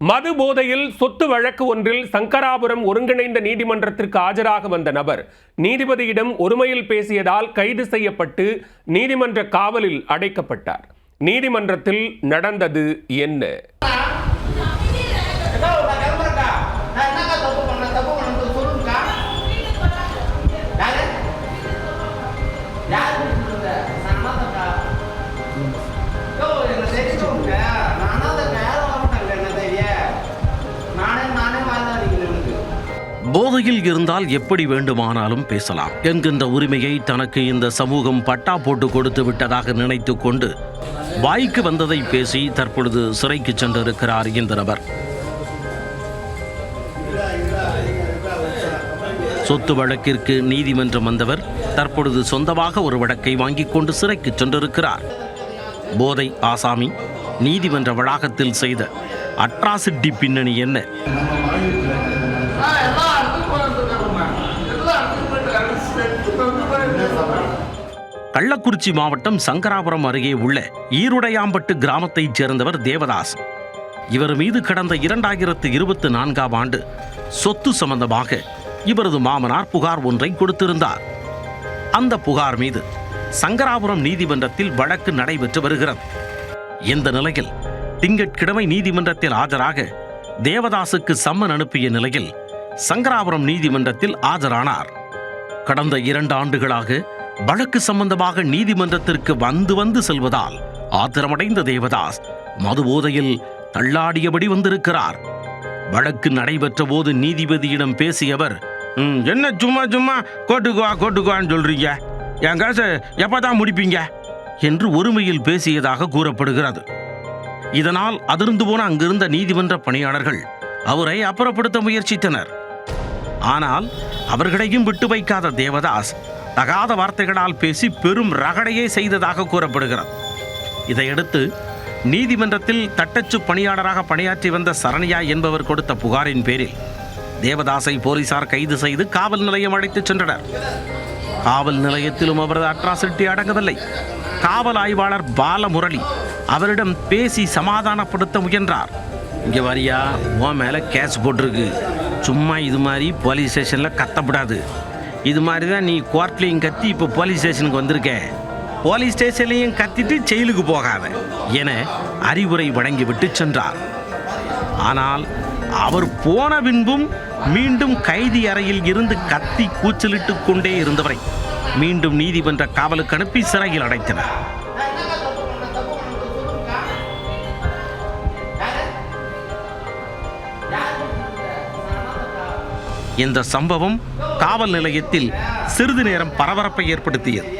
மது போதையில் சொத்து வழக்கு ஒன்றில் சங்கராபுரம் ஒருங்கிணைந்த நீதிமன்றத்திற்கு ஆஜராக வந்த நபர் நீதிபதியிடம் ஒருமையில் பேசியதால் கைது செய்யப்பட்டு நீதிமன்ற காவலில் அடைக்கப்பட்டார். நீதிமன்றத்தில் நடந்தது என்ன? போதையில் இருந்தால் எப்படி வேண்டுமானாலும் பேசலாம் என்கின்ற உரிமையை தனக்கு இந்த சமூகம் பட்டா போட்டு கொடுத்து விட்டதாக நினைத்து கொண்டு வாய்க்கு வந்ததை பேசி தற்பொழுது சிறைக்கு சென்றிருக்கிறார் இந்த நபர். சொத்து வழக்கிற்கு நீதிமன்றம் வந்தவர் தற்பொழுது சொந்தமாக ஒரு வழக்கை வாங்கிக் கொண்டு சிறைக்கு சென்றிருக்கிறார். போதை ஆசாமி நீதிமன்ற வளாகத்தில் செய்த அட்ராசிட்டி பின்னணி என்ன? கள்ளக்குறிச்சி மாவட்டம் சங்கராபுரம் அருகே உள்ள ஈருடையாம்பட்டு கிராமத்தைச் சேர்ந்தவர் தேவதாஸ். இவர் மீது கடந்த 2024ஆம் ஆண்டு சொத்து சம்பந்தமாக இவரது மாமனார் புகார் ஒன்றை கொடுத்திருந்தார். அந்த புகார் மீது சங்கராபுரம் நீதிமன்றத்தில் வழக்கு நடைபெற்று வருகிறது. இந்த நிலையில் திங்கட்கிழமை நீதிமன்றத்தில் ஆஜராக தேவதாசுக்கு சம்மன் அனுப்பிய நிலையில் சங்கராபுரம் நீதிமன்றத்தில் ஆஜரானார். கடந்த 2 ஆண்டுகளாக வழக்கு சம்பந்தமாக நீதிமன்றத்திற்கு வந்து செல்வதால் ஆத்திரமடைந்த தேவதாஸ் மது போதையில் தள்ளாடியபடி வந்திருக்கிறார். வழக்கு நடைபெற்ற போது நீதிபதியிடம் பேசியவர், என்ன சும்மா கோட்டுக்குவான்னு சொல்றீங்க, என் காசை எப்பதான் முடிப்பீங்க என்று ஒருமையில் பேசியதாக கூறப்படுகிறது. இதனால் அதிர்ந்து போன அங்கிருந்த நீதிமன்ற பணியாளர்கள் அவரை அப்புறப்படுத்த முயற்சித்தனர். ஆனால் அவர்களையும் விட்டு வைக்காத தேவதாஸ் தகாத வார்த்தைகளால் பேசி பெரும் ரகடையை செய்ததாக கூறப்படுகிறது. இதையடுத்து நீதிமன்றத்தில் தட்டச்சு பணியாளராக பணியாற்றி வந்த சரண்யா என்பவர் கொடுத்த புகாரின் பேரில் தேவதாஸை போலீசார் கைது செய்து காவல் நிலையம் அழைத்துச் சென்றனர். காவல் நிலையத்திலும் அவரது அட்ராசிட்டி அடங்கவில்லை. காவல் ஆய்வாளர் பாலமுரளி அவரிடம் பேசி சமாதானப்படுத்த முயன்றார். இங்கே வரியா, உன் மேலே கேஸ் போட்டிருக்கு, சும்மா இது மாதிரி போலீஸ் ஸ்டேஷனில் கத்தப்படாது, இது மாதிரி தான் நீ கோர்ட்லையும் கத்தி இப்போ போலீஸ் ஸ்டேஷனுக்கு வந்திருக்க, போலீஸ் ஸ்டேஷன்லையும் கத்திட்டு ஜெயிலுக்கு போகாத என அறிவுரை வழங்கிவிட்டு சென்றார். ஆனால் அவர் போன பின்பும் மீண்டும் கைதி அறையில் இருந்து கத்தி கூச்சலிட்டு கொண்டே இருந்தவரை மீண்டும் நீதிமன்ற காவலுக்கு அனுப்பி சிறையில் அடைத்தனர். இந்த சம்பவம் காவல் நிலையத்தில் சிறிது நேரம் பரபரப்பை ஏற்படுத்தியது.